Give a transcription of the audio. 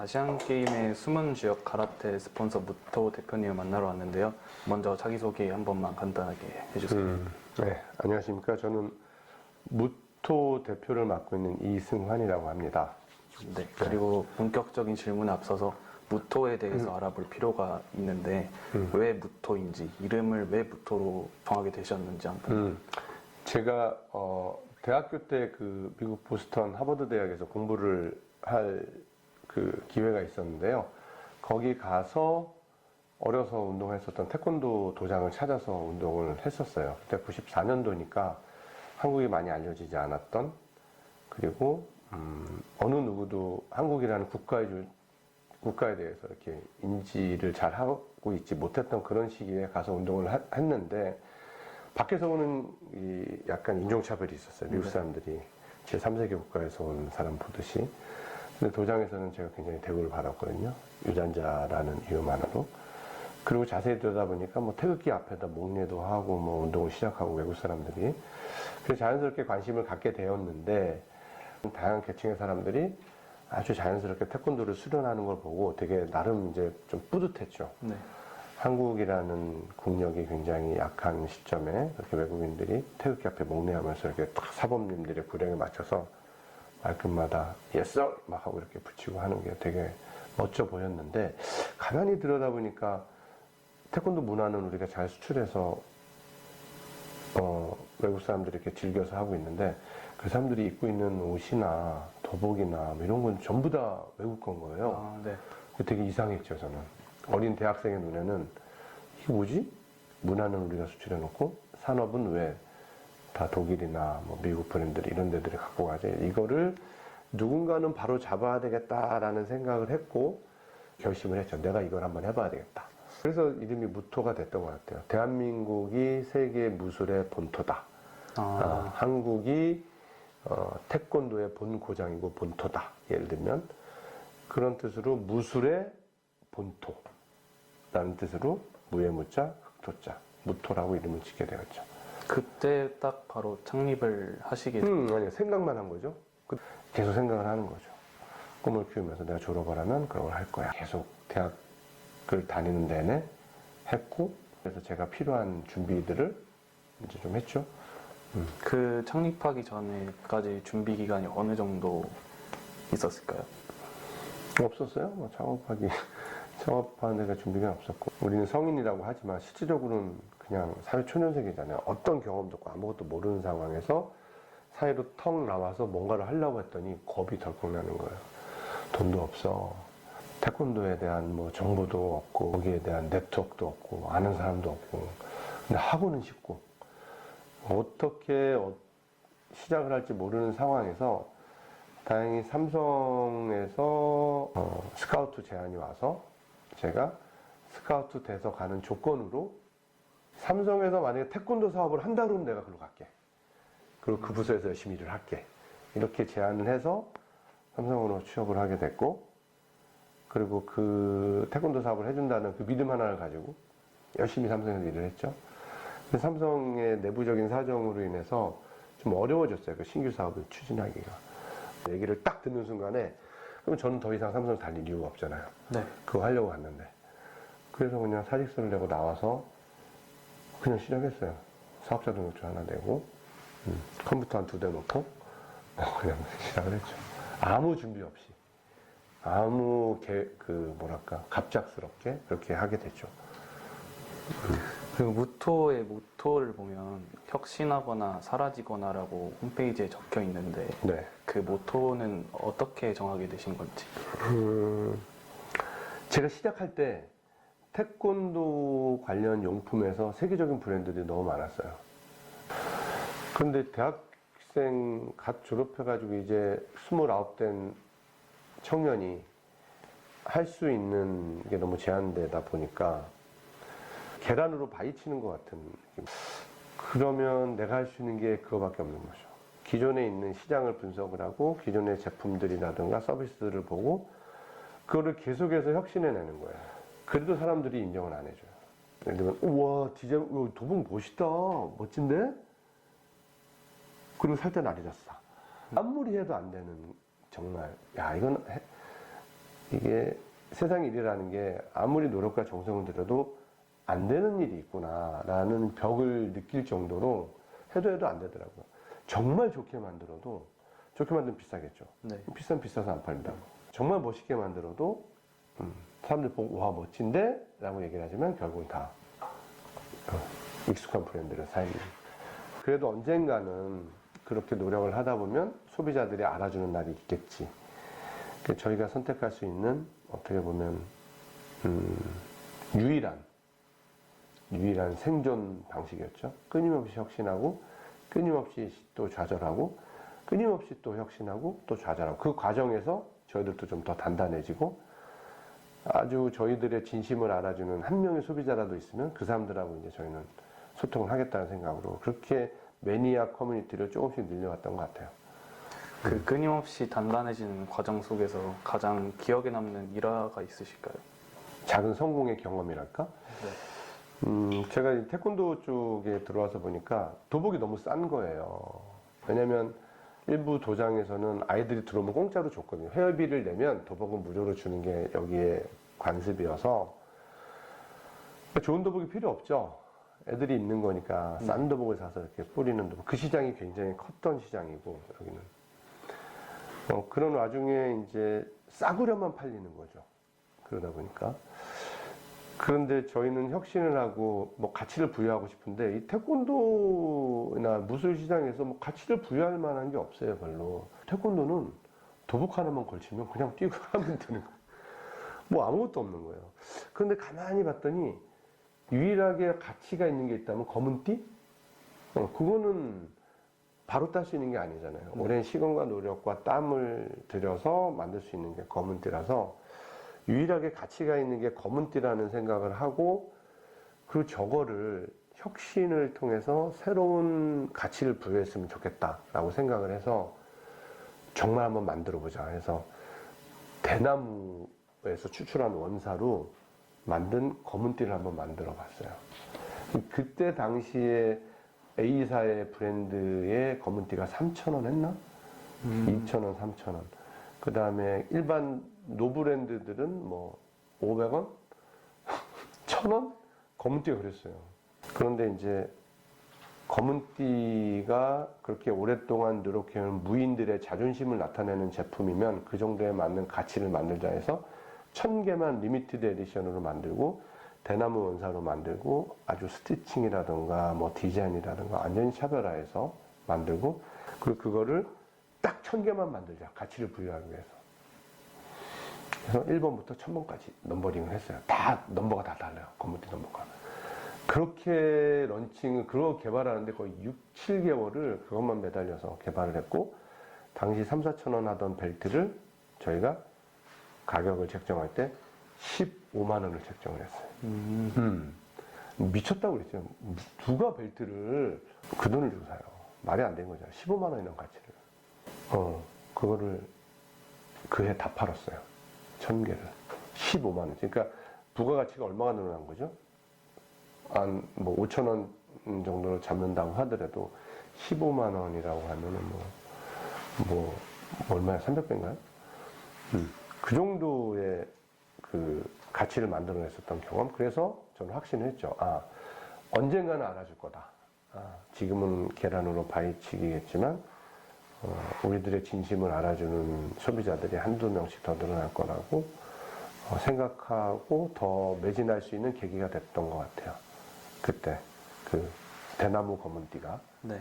아시안게임의 숨은 주역 가라테 스폰서 무토 대표님을 만나러 왔는데요. 먼저 자기소개 한 번만 간단하게 해주세요. 네, 안녕하십니까. 저는 무토 대표를 맡고 있는 이승환이라고 합니다. 네, 그리고 본격적인 질문에 앞서서 무토에 대해서 알아볼 필요가 있는데 왜 무토인지, 이름을 왜 무토로 정하게 되셨는지 한번. 제가 대학교 때 그 미국 보스턴 하버드 대학에서 공부를 할 그 기회가 있었는데요. 거기 가서 어려서 운동했었던 태권도 도장을 찾아서 운동을 했었어요. 그때 94년도니까 한국이 많이 알려지지 않았던, 그리고 어느 누구도 한국이라는 국가에 대해서 이렇게 인지를 잘 하고 있지 못했던 그런 시기에 가서 운동을 했는데, 밖에서 오는 약간 인종차별이 있었어요. 미국 사람들이 제3세계 국가에서 온 사람 보듯이. 근데 도장에서는 제가 굉장히 대우를 받았거든요. 유전자라는 이유만으로. 그리고 자세히 들여다보니까 뭐 태극기 앞에다 목례도 하고 뭐 운동을 시작하고, 외국 사람들이. 그래서 자연스럽게 관심을 갖게 되었는데, 다양한 계층의 사람들이 아주 자연스럽게 태권도를 수련하는 걸 보고 되게 나름 이제 좀 뿌듯했죠. 네. 한국이라는 국력이 굉장히 약한 시점에 이렇게 외국인들이 태극기 앞에 목례하면서 이렇게 딱 사범님들의 구령에 맞춰서 말끝마다 yes sir 막 하고 이렇게 붙이고 하는 게 되게 멋져 보였는데, 가만히 들여다보니까 태권도 문화는 우리가 잘 수출해서 외국 사람들이 이렇게 즐겨서 하고 있는데, 그 사람들이 입고 있는 옷이나 도복이나 뭐 이런 건 전부 다 외국 건 거예요. 아, 네. 되게 이상했죠, 저는. 어린 대학생의 눈에는 이게 뭐지? 문화는 우리가 수출해 놓고 산업은 왜 다 독일이나 뭐 미국 브랜드 이런 데들이 갖고 가지? 이거를 누군가는 바로 잡아야 되겠다라는 생각을 했고 결심을 했죠. 내가 이걸 한번 해봐야 되겠다. 그래서 이름이 무토가 됐던 것 같아요. 대한민국이 세계 무술의 본토다. 한국이 태권도의 본고장이고 본토다. 예를 들면 그런 뜻으로 무술의 본토라는 뜻으로 무의 무자, 흑토자, 무토라고 이름을 짓게 되었죠. 그때 딱 바로 창립을 하시게 아니요. 생각만 한 거죠. 계속 생각을 하는 거죠. 꿈을 키우면서 내가 졸업을 하면 그런 걸 할 거야. 계속 대학을 다니는 내내 했고, 그래서 제가 필요한 준비들을 이제 좀 했죠. 그 창립하기 전에까지 준비 기간이 어느 정도 있었을까요? 없었어요. 뭐 창업하는 데가 준비가 없었고, 우리는 성인이라고 하지만 실질적으로는 그냥 사회 초년생이잖아요. 어떤 경험도 없고 아무것도 모르는 상황에서 사회로 턱 나와서 뭔가를 하려고 했더니 겁이 덜컥 나는 거예요. 돈도 없어. 태권도에 대한 뭐 정보도 없고, 거기에 대한 네트워크도 없고, 아는 사람도 없고. 근데 하고는 싶고, 어떻게 시작을 할지 모르는 상황에서 다행히 삼성에서 스카우트 제안이 와서 제가 스카우트 돼서 가는 조건으로, 삼성에서 만약에 태권도 사업을 한다 그러면 내가 그걸로 갈게. 그리고 그 부서에서 열심히 일을 할게. 이렇게 제안을 해서 삼성으로 취업을 하게 됐고, 그리고 그 태권도 사업을 해준다는 그 믿음 하나를 가지고 열심히 삼성에서 일을 했죠. 근데 삼성의 내부적인 사정으로 인해서 좀 어려워졌어요. 그 신규 사업을 추진하기가. 얘기를 딱 듣는 순간에, 그럼 저는 더 이상 삼성을 다닐 이유가 없잖아요. 네. 그거 하려고 갔는데. 그래서 그냥 사직서를 내고 나와서 그냥 시작했어요. 사업자 등록증 하나 내고, 컴퓨터 한 2대 놓고, 그냥 시작을 했죠. 아무 준비 없이. 아무 갑작스럽게 그렇게 하게 됐죠. 그리고 무토의 모토를 보면 혁신하거나 사라지거나라고 홈페이지에 적혀 있는데, 네. 그 모토는 어떻게 정하게 되신 건지? 제가 시작할 때 태권도 관련 용품에서 세계적인 브랜드들이 너무 많았어요. 그런데 대학생 갓 졸업해가지고 이제 29된 청년이 할 수 있는 게 너무 제한되다 보니까 계란으로 바위 치는 것 같은 느낌. 그러면 내가 할 수 있는 게 그거밖에 없는 거죠. 기존에 있는 시장을 분석을 하고, 기존의 제품들이라든가 서비스들을 보고 그거를 계속해서 혁신해내는 거예요. 그래도 사람들이 인정을 안 해줘요. 예를 들면, 우와, 디자인, 도복 멋있다. 멋진데? 그리고 살 때 날이 졌어. 아무리 해도 안 되는, 정말, 야, 이건 이게 세상 일이라는 게 아무리 노력과 정성을 들여도 안 되는 일이 있구나라는 벽을 느낄 정도로 해도 안 되더라고요. 정말 좋게 만들어도, 좋게 만들면 비싸겠죠. 네. 비싸서 안 팔린다고. 정말 멋있게 만들어도 사람들 보고 와 멋진데? 라고 얘기를 하지만 결국은 다 익숙한 브랜드를 사입니다. 그래도 언젠가는 그렇게 노력을 하다 보면 소비자들이 알아주는 날이 있겠지. 저희가 선택할 수 있는 어떻게 보면 유일한 생존 방식이었죠. 끊임없이 혁신하고 끊임없이 또 좌절하고 끊임없이 또 혁신하고 또 좌절하고 그 과정에서 저희들도 좀 더 단단해지고 아주 저희들의 진심을 알아주는 한 명의 소비자라도 있으면 그 사람들하고 이제 저희는 소통을 하겠다는 생각으로 그렇게 매니아 커뮤니티를 조금씩 늘려왔던 것 같아요. 그 끊임없이 단단해지는 과정 속에서 가장 기억에 남는 일화가 있으실까요? 작은 성공의 경험이랄까? 네. 제가 이 태권도 쪽에 들어와서 보니까 도복이 너무 싼 거예요. 왜냐면 일부 도장에서는 아이들이 들어오면 공짜로 줬거든요. 회원비를 내면 도복은 무료로 주는 게 여기에 관습이어서 좋은 도복이 필요 없죠. 애들이 입는 거니까 싼 도복을 사서 이렇게 뿌리는 도복. 그 시장이 굉장히 컸던 시장이고 여기는 그런 와중에 이제 싸구려만 팔리는 거죠. 그러다 보니까. 그런데 저희는 혁신을 하고 뭐 가치를 부여하고 싶은데 이 태권도나 무술 시장에서 뭐 가치를 부여할 만한 게 없어요, 별로. 태권도는 도복 하나만 걸치면 그냥 뛰고 하면 되는 거예요. 뭐 아무것도 없는 거예요. 그런데 가만히 봤더니 유일하게 가치가 있는 게 있다면 검은 띠? 그거는 바로 딸 수 있는 게 아니잖아요. 오랜 시간과 노력과 땀을 들여서 만들 수 있는 게 검은 띠라서 유일하게 가치가 있는 게 검은 띠라는 생각을 하고 그리고 저거를 혁신을 통해서 새로운 가치를 부여했으면 좋겠다라고 생각을 해서 정말 한번 만들어 보자 해서 대나무에서 추출한 원사로 만든 검은 띠를 한번 만들어 봤어요. 그때 당시에 A사의 브랜드의 검은 띠가 3,000원 했나? 2,000원, 3,000원. 그 다음에 일반 노브랜드들은 뭐 500원? 1,000원? 검은 띠가 그랬어요. 그런데 이제 검은 띠가 그렇게 오랫동안 노력해온 무인들의 자존심을 나타내는 제품이면 그 정도에 맞는 가치를 만들자 해서 1,000개만 리미티드 에디션으로 만들고 대나무 원사로 만들고 아주 스티칭이라든가 뭐 디자인이라든가 완전히 차별화해서 만들고 그리고 그거를 딱 1,000개만 만들자. 가치를 부여하기 위해서. 그래서 1번부터 1,000번까지 넘버링을 했어요. 다 넘버가 다 달라요. 검은띠 넘버가. 그렇게 그거 개발하는데 거의 6, 7개월을 그것만 매달려서 개발을 했고 당시 3, 4천 원 하던 벨트를 저희가 가격을 책정할 때 15만 원을 책정을 했어요. 미쳤다고 그랬죠. 누가 벨트를 그 돈을 주고 사요. 말이 안 된 거죠. 15만 원이라는 가치를. 그거를 그 해 다 팔았어요. 1,000개를. 15만 원. 그러니까 부가가치가 얼마가 늘어난 거죠? 한 뭐 5천 원 정도로 잡는다고 하더라도 15만 원이라고 하면은 뭐 얼마야? 300배인가요? 그 정도의 그 가치를 만들어냈었던 경험. 그래서 저는 확신을 했죠. 아, 언젠가는 알아줄 거다. 지금은 계란으로 바위치기겠지만 우리들의 진심을 알아주는 소비자들이 한두 명씩 더 늘어날 거라고 생각하고 더 매진할 수 있는 계기가 됐던 것 같아요. 그때 그 대나무 검은띠가. 네.